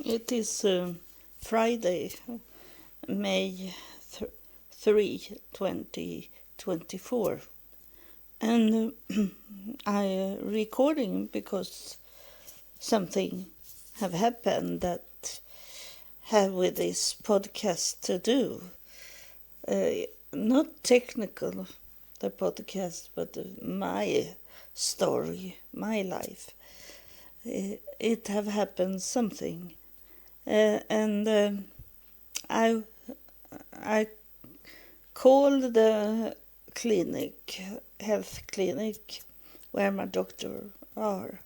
It is Friday, May 3, 2024. And I recording because something have happened that have with this podcast to do. Not technical, the podcast, but my story, my life. It have happened something. And I called the health clinic, where my doctor are,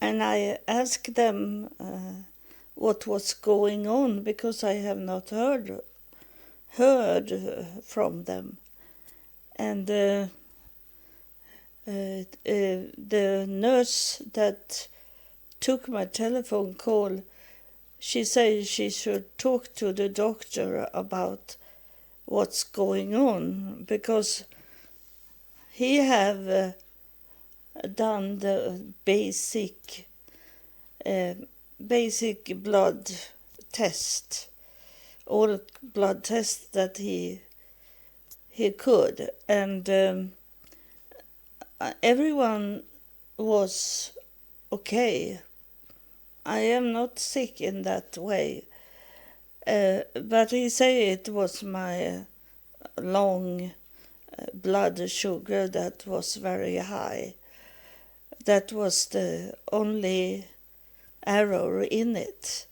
and I asked them what was going on, because I have not heard from them. And the nurse that took my telephone call, she said she should talk to the doctor about what's going on, because he have done the basic blood test, all blood tests that he could, and everyone was okay. I am not sick in that way, but he said it was my long blood sugar that was very high. That was the only error in it.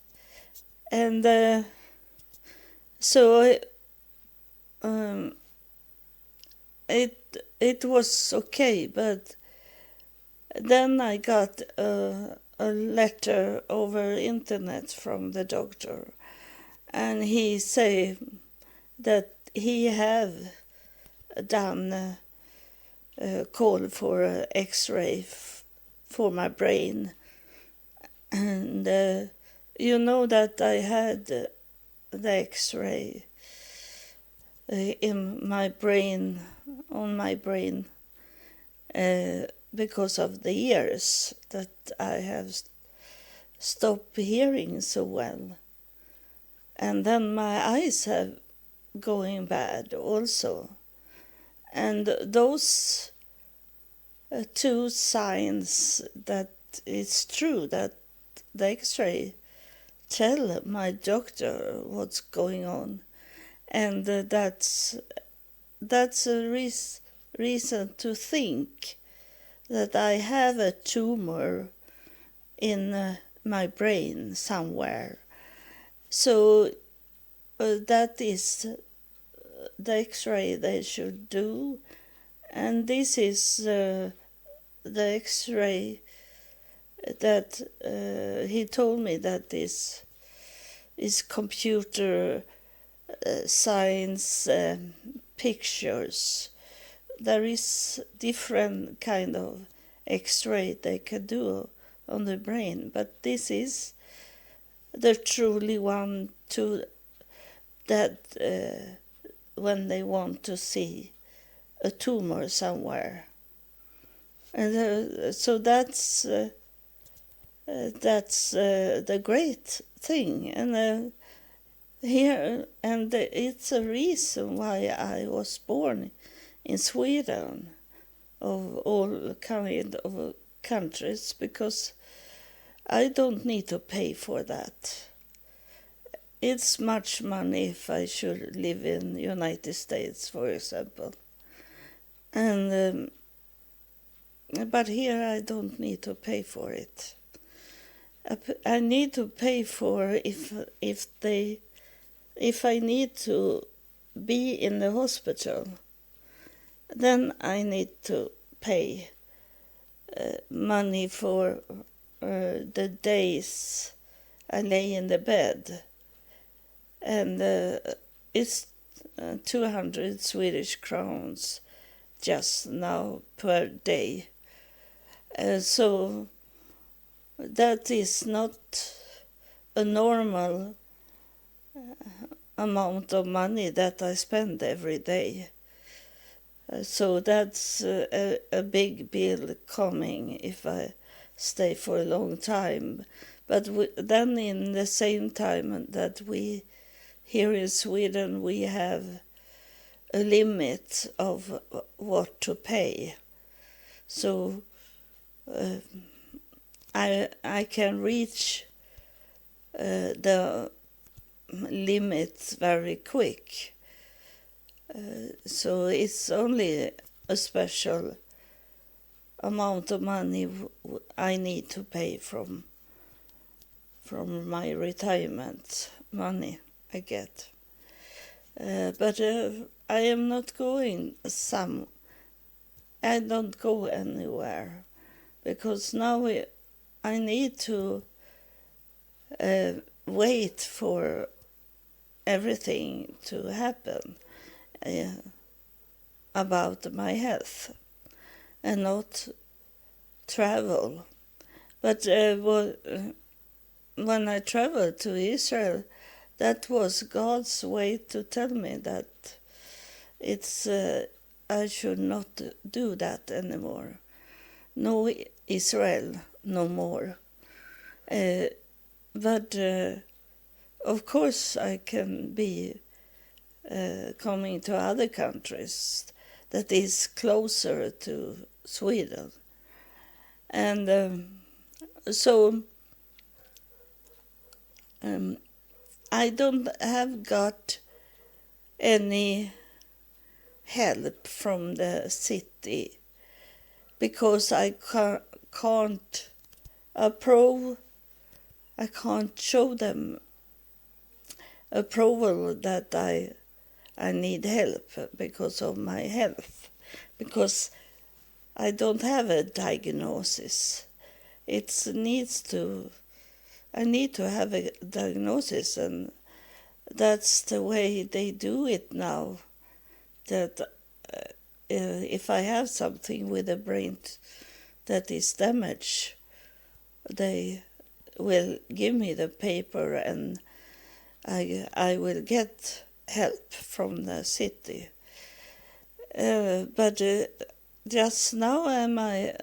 And so it was okay, but then I got a letter over internet from the doctor, and he say that he have done a call for an X-ray for my brain, and you know that I had the X-ray in my brain, on my brain, because of the years that I have stopped hearing so well. And then my eyes have going bad also. And those two signs that it's true that the X-ray tell my doctor what's going on. And that's a reason to think that I have a tumor in my brain somewhere. So that is the X-ray they should do, and this is the X-ray that he told me that is computer science pictures. There is different kind of X-ray they can do on the brain, but this is the truly one to that when they want to see a tumor somewhere. And so that's the great thing, and here, and it's a reason why I was born in Sweden, of all kind of countries, because I don't need to pay for that. It's much money if I should live in the United States, for example. And but here I don't need to pay for it. I need to pay for if I need to be in the hospital, then I need to pay money for the days I lay in the bed. And it's 200 Swedish crowns just now per day. So that is not a normal amount of money that I spend every day. So that's a big bill coming if I stay for a long time, But then in the same time that we here in Sweden we have a limit of what to pay. So I can reach the limits very quick. So it's only a special amount of money I need to pay from my retirement money I get. But I am not going I don't go anywhere, because now I need to wait for everything to happen about my health and not travel. But when I traveled to Israel, that was God's way to tell me that it's I should not do that anymore. No Israel, no more. But of course I can be coming to other countries that is closer to Sweden. And so I don't have got any help from the city, because I can't approve, I can't show them approval that I need help because of my health, because I don't have a diagnosis. I need to have a diagnosis, and that's the way they do it now, that if I have something with the brain that is damaged, they will give me the paper and I will get help from the city. But just now am I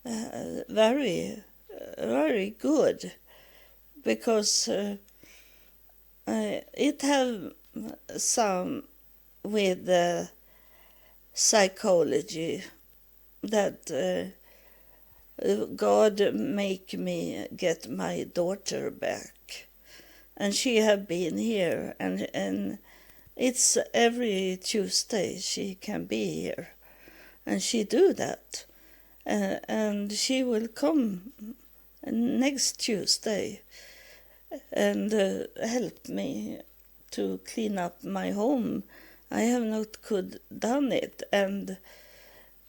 very, very good, because it have some with the psychology that God make me get my daughter back, and she have been here, and it's every Tuesday she can be here, and she do that, and she will come next Tuesday and help me to clean up my home. I have not could done it, and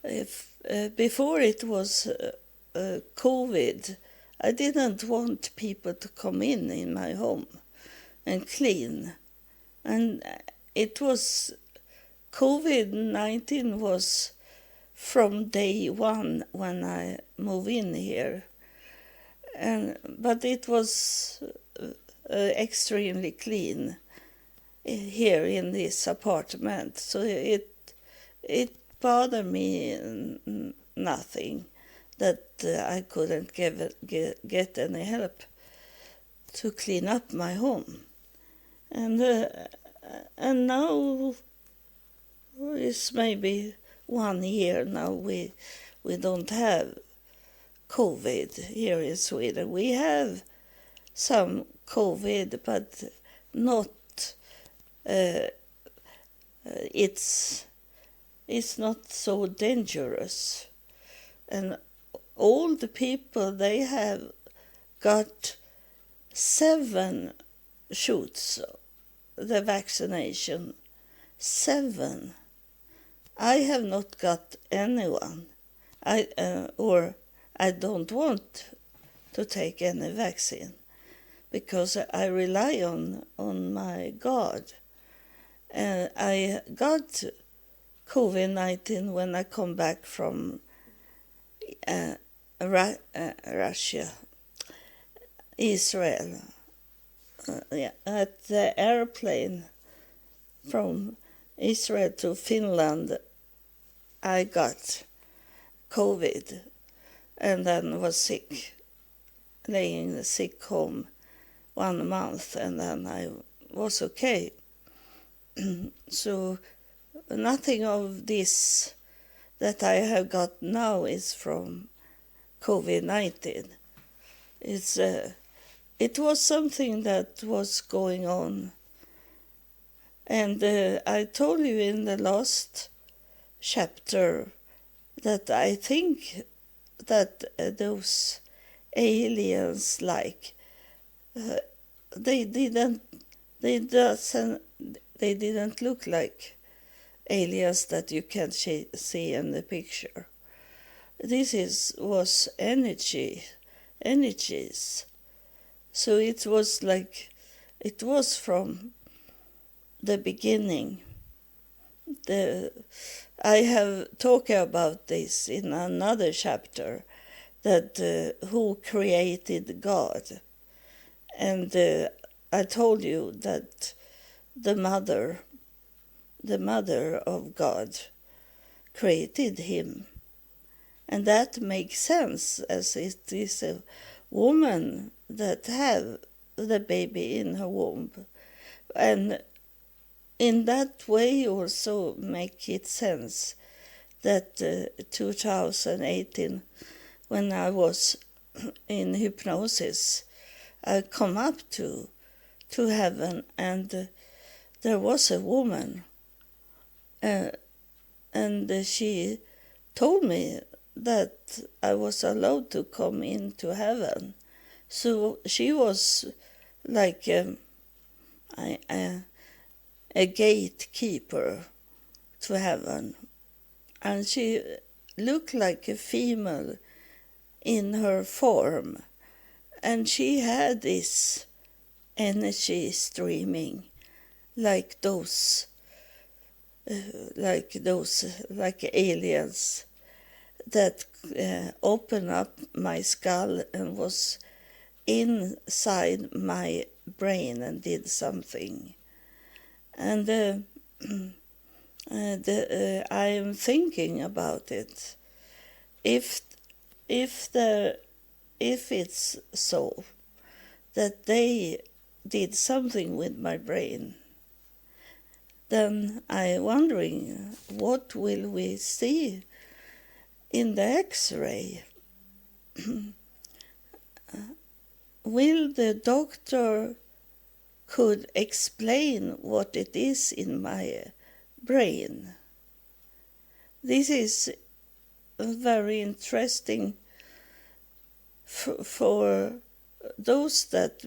if before it was COVID, I didn't want people to come in my home and clean, and it was COVID-19 was from day one when I moved in here, but it was extremely clean here in this apartment, so it bothered me nothing that I couldn't get any help to clean up my home, and now it's maybe 1 year now we don't have COVID here in Sweden. We have some COVID, but not. It's not so dangerous, and all the people, they have got 7 shots, the vaccination. 7. I have not got anyone. I don't want to take any vaccine, because I rely on my God. I got COVID-19 when I come back from Russia, Israel, at the airplane from Israel to Finland. I got COVID and then was sick laying sick home 1 month, and then I was okay. So nothing of this that I have got now is from COVID-19. It was something that was going on. And I told you in the last chapter that I think that those aliens, like, they didn't look like aliens that you can see in the picture. This was energies. So it was like, it was from the beginning. I have talked about this in another chapter, that who created God. And I told you that the mother of God created him. And that makes sense, as it is a woman that have the baby in her womb. And in that way also make it sense that 2018, when I was in hypnosis, I come up to heaven, and there was a woman, and she told me that I was allowed to come into heaven. So she was like a gatekeeper to heaven, and she looked like a female in her form, and she had this energy streaming like those aliens that opened up my skull and was inside my brain and did something. And I am thinking about it. If it's so that they did something with my brain, then I'm wondering, what will we see in the X-ray? Will the doctor could explain what it is in my brain? This is very interesting for those that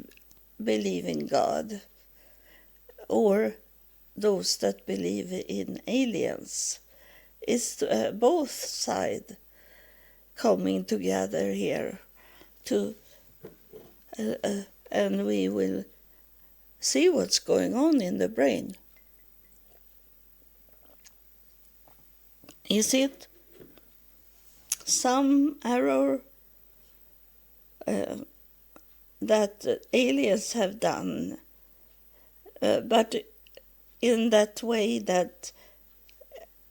believe in God, or those that believe in aliens. It's both sides coming together here to and we will see what's going on in the brain. Is it some error that aliens have done, but in that way that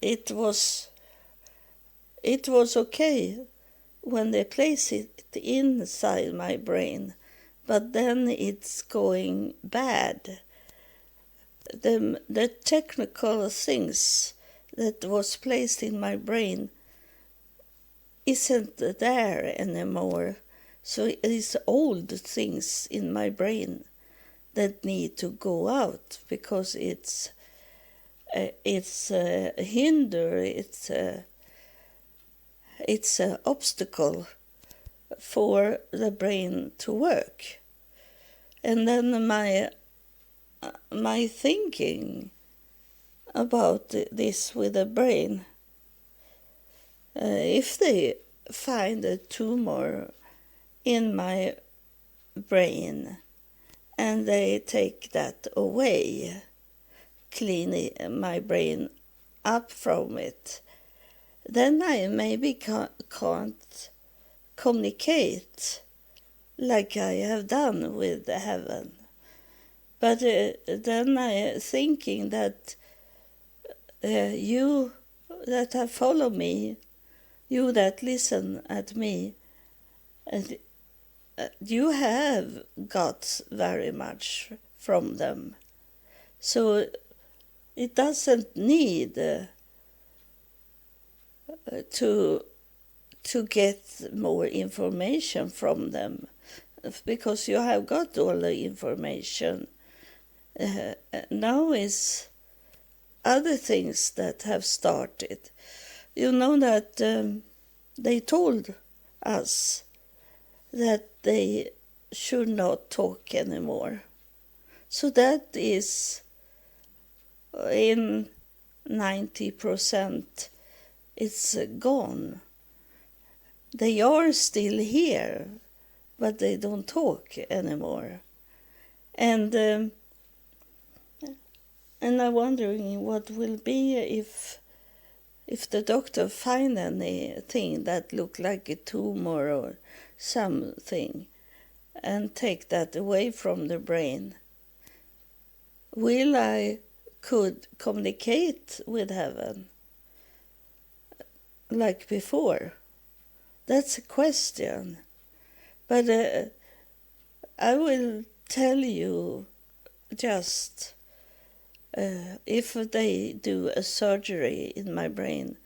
it was okay when they place it inside my brain, but then it's going bad. The technical things that was placed in my brain isn't there anymore. So it's old things in my brain that need to go out, because it's a hinder, it's an obstacle for the brain to work. And then my thinking about this with the brain, if they find a tumor in my brain and they take that away, clean my brain up from it, then I maybe can't communicate like I have done with the heaven. But then I thinking that you that have followed me, you that listen at me, you have got very much from them. So it doesn't need to get more information from them, because you have got all the information. Now is other things that have started. You know that they told us that they should not talk anymore. So that is in 90% it's gone. They are still here, but they don't talk anymore. And I'm wondering what will be if the doctor find anything that look like a tumor or something and take that away from the brain. Will I could communicate with heaven like before? That's a question. But I will tell you just if they do a surgery in my brain,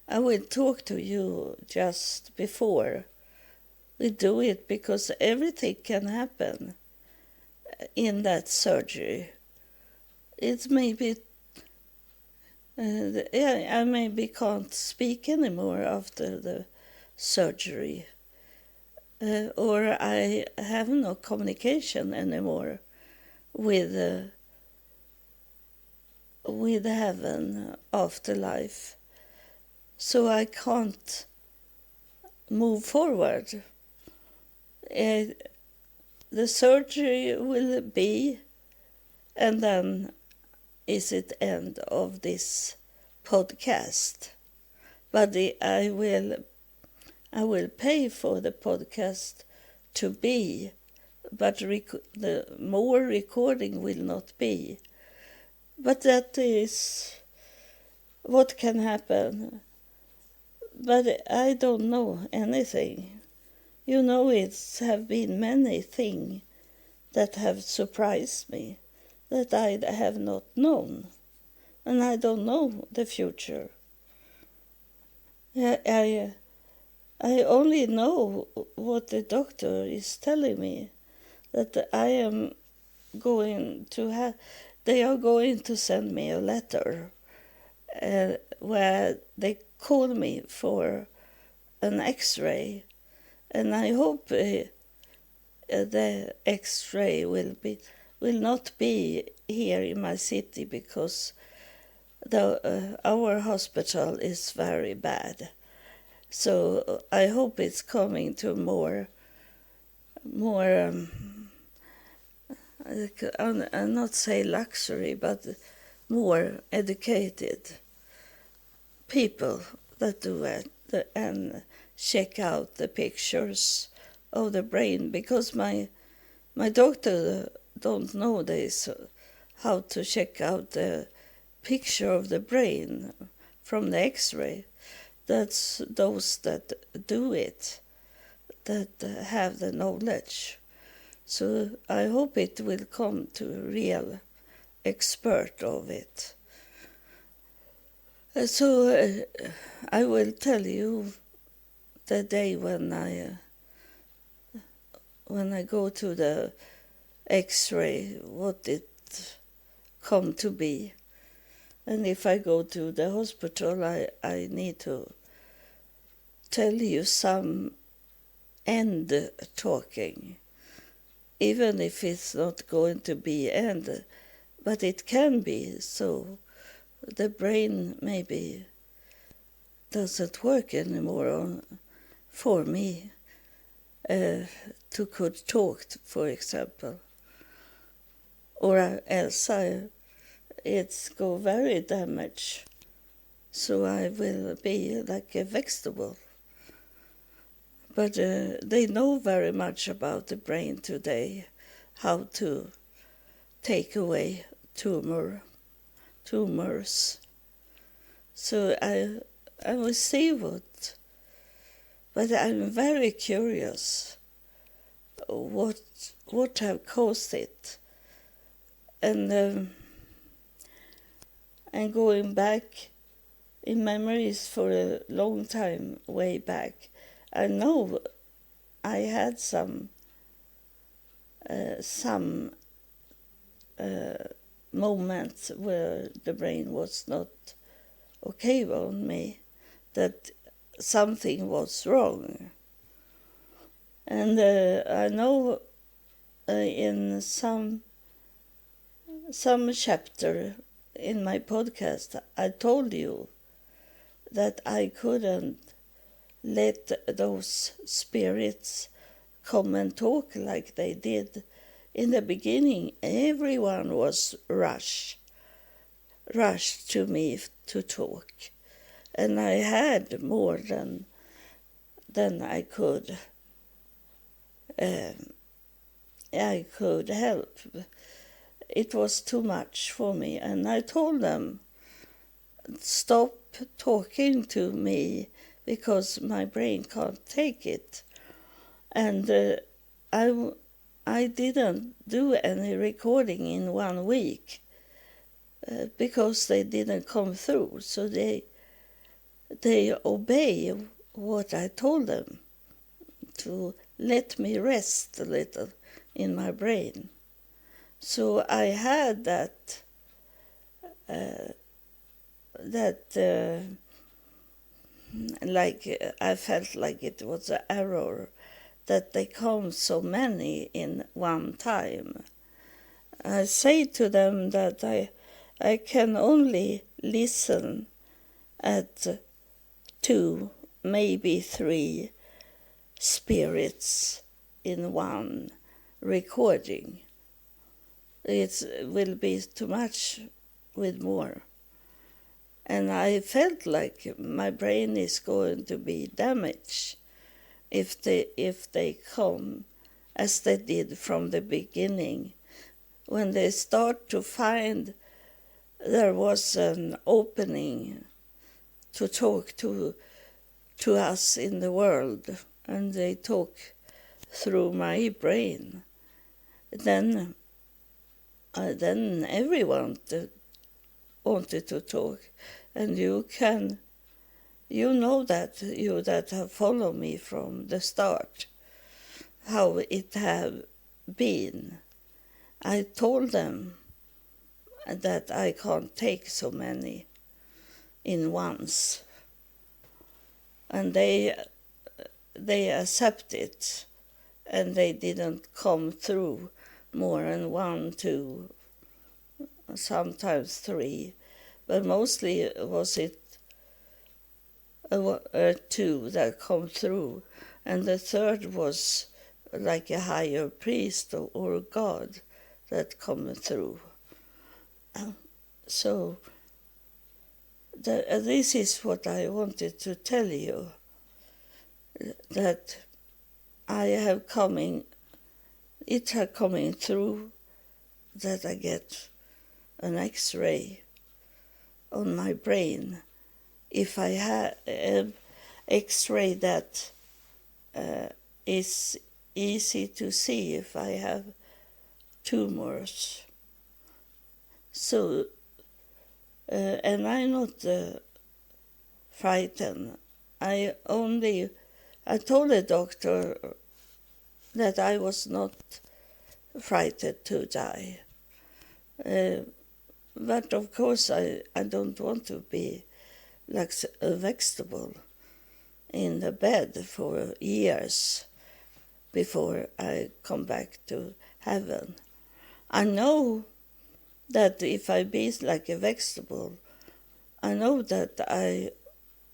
I will talk to you just before we do it, because everything can happen in that surgery. It may be, I maybe can't speak anymore after the surgery, or I have no communication anymore with heaven, afterlife, so I can't move forward. The surgery will be, and then is it end of this podcast. But I will pay for the podcast to be, but the more recording will not be. But that is what can happen. But I don't know anything. You know, it's have been many things that have surprised me, that I have not known. And I don't know the future. I only know what the doctor is telling me, that I am going to have, they are going to send me a letter where they call me for an X-ray, and I hope the X-ray will not be here in my city, because our hospital is very bad. So I hope it's coming to more I'll not say luxury, but more educated people that do it and check out the pictures of the brain, because my doctor don't know this, how to check out the picture of the brain from the X-ray. That's those that do it, that have the knowledge. So I hope it will come to a real expert of it. So I will tell you the day when I go to the X-ray, what it come to be. And if I go to the hospital, I need to tell you some end talking, even if it's not going to be end, but it can be. So the brain maybe doesn't work anymore for me to could talk, for example, or else it's go very damaged, so I will be like a vegetable. But they know very much about the brain today, how to take away tumors. So I will see what, but I'm very curious what have caused it. And going back in memories for a long time way back, I know I had some moments where the brain was not okay on me, that something was wrong. And I know in some chapter in my podcast, I told you that I couldn't let those spirits come and talk like they did. In the beginning, everyone was rushed to me to talk. And I had more than I could help. It was too much for me. And I told them, stop talking to me because my brain can't take it. And I didn't do any recording in 1 week because they didn't come through. So they obey what I told them, to let me rest a little in my brain. So I had that I felt like it was an error that they come so many in one time. I say to them that I can only listen at 2, maybe 3 spirits in one recording. It will be too much with more. And I felt like my brain is going to be damaged if they come as they did from the beginning. When they start to find there was an opening to talk to us in the world, and they talk through my brain, then everyone wanted to talk. And you know that, you that have followed me from the start, how it have been. I told them that I can't take so many in once. And they accept it, and they didn't come through more than 1, 2, sometimes 3. But mostly was it 2 that come through, and the third was like a higher priest or God that come through. So this is what I wanted to tell you, that it coming through, that I get an X-ray on my brain. If I have an X-ray that is easy to see if I have tumors. So, and I'm not frightened. I told the doctor that I was not frightened to die. But of course I don't want to be like a vegetable in the bed for years before I come back to heaven. I know that if I be like a vegetable, I know that I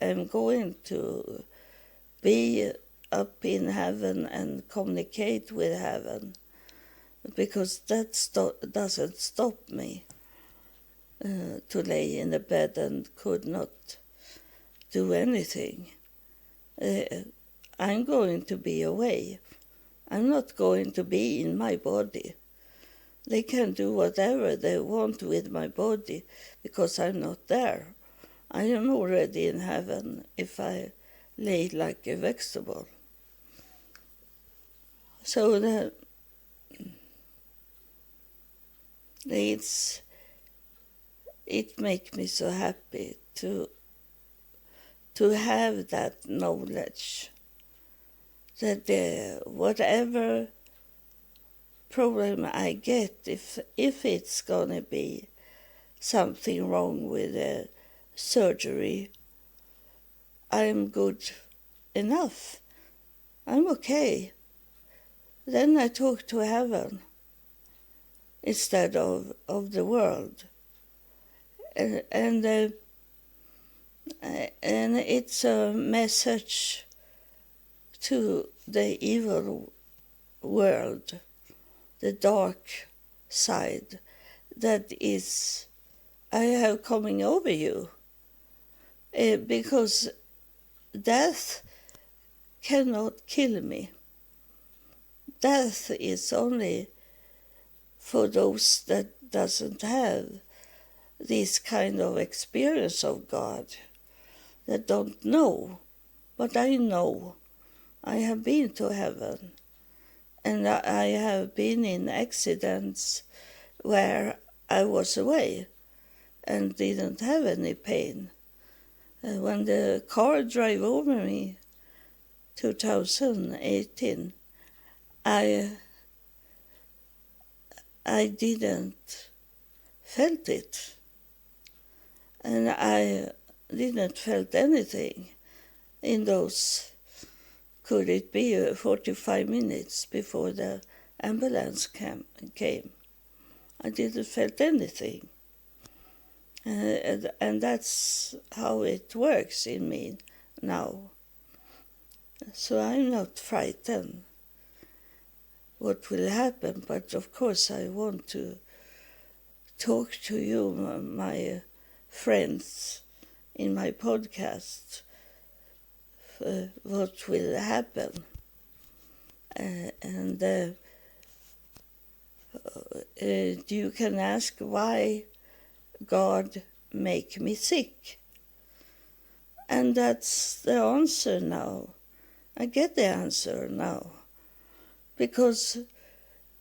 am going to be up in heaven and communicate with heaven, because that doesn't stop me to lay in the bed and could not do anything. I'm going to be away. I'm not going to be in my body. They can do whatever they want with my body because I'm not there. I am already in heaven if I lay like a vegetable. So it makes me so happy to have that knowledge that whatever problem I get, if it's gonna be something wrong with the surgery, I'm good enough. I'm okay. Then I talk to heaven instead of the world. And it's a message to the evil world, the dark side, that is, I have coming over you. Because death cannot kill me. Death is only for those that doesn't have this kind of experience of God, that don't know. But I know. I have been to heaven, and I have been in accidents where I was away and didn't have any pain. When the car drove over me, 2018, I didn't felt it, and I didn't felt anything in those, could it be 45 minutes before the ambulance came. I didn't felt anything. And that's how it works in me now. So I'm not frightened what will happen, but of course I want to talk to you, my friends, in my podcast, what will happen. And you can ask why God make me sick. And that's the answer now. I get the answer now. Because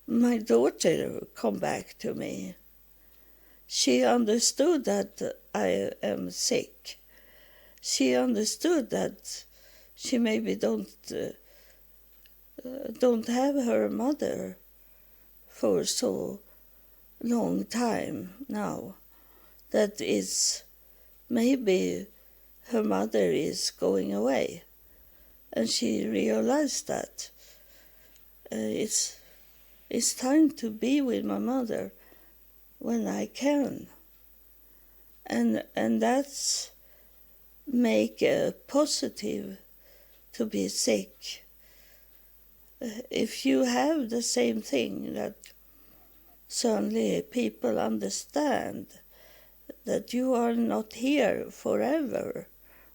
my daughter come back to me. She understood that I am sick. She understood that she maybe don't have her mother for so long time now. That is, maybe her mother is going away. And she realized that it's time to be with my mother when I can. And that's make a positive to be sick. If you have the same thing, that certainly people understand that you are not here forever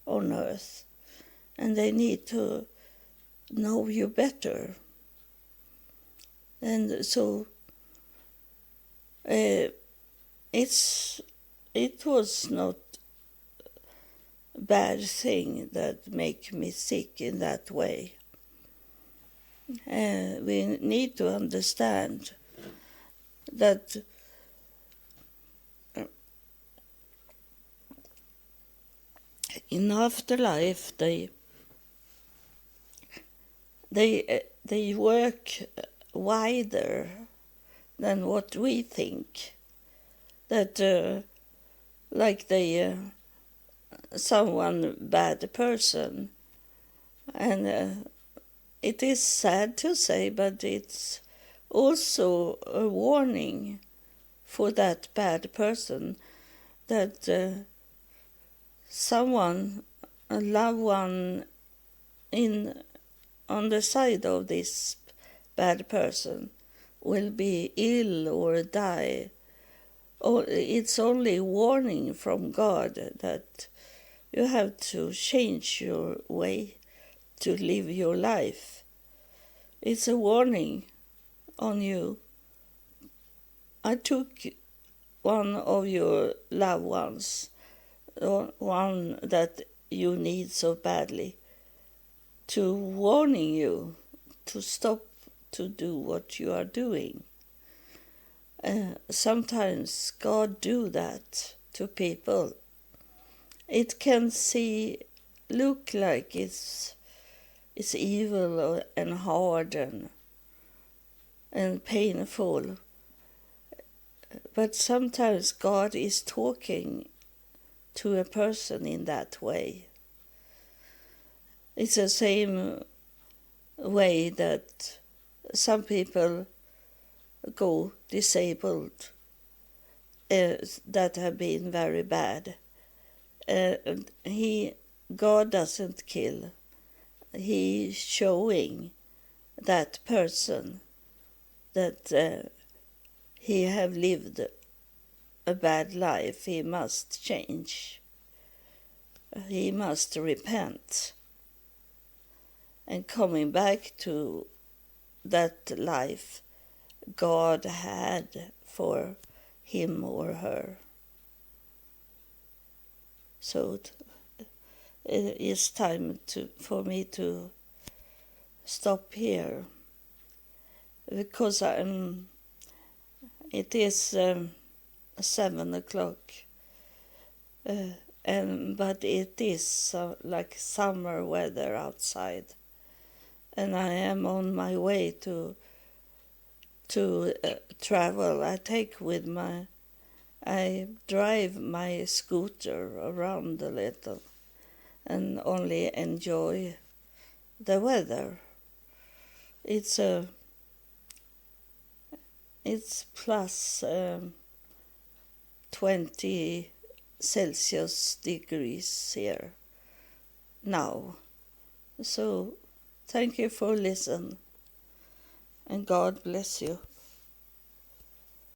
on earth, and they need to know you better. And so it was not a bad thing that make me sick in that way. We need to understand that in afterlife they work wider than what we think. That like someone bad person, and it is sad to say, but it's also a warning for that bad person, that someone, a loved one on the side of this bad person will be ill or die. Or it's only warning from God that you have to change your way to live your life. It's a warning on you. I took one of your loved ones, one that you need so badly, to warning you to stop to do what you are doing. Sometimes God do that to people. It can look like it's evil and hard and painful. But sometimes God is talking to a person in that way. It's the same way that some people go disabled that have been very bad. God doesn't kill. He's showing that person that he have lived a bad life. He must change. He must repent. And coming back to that life God had for him or her. So it is time for me to stop here, because it is 7 o'clock, but it is like summer weather outside, and I am on my way to travel. I drive my scooter around a little and only enjoy the weather. It's plus 20 Celsius degrees here now. So thank you for listening, and God bless you.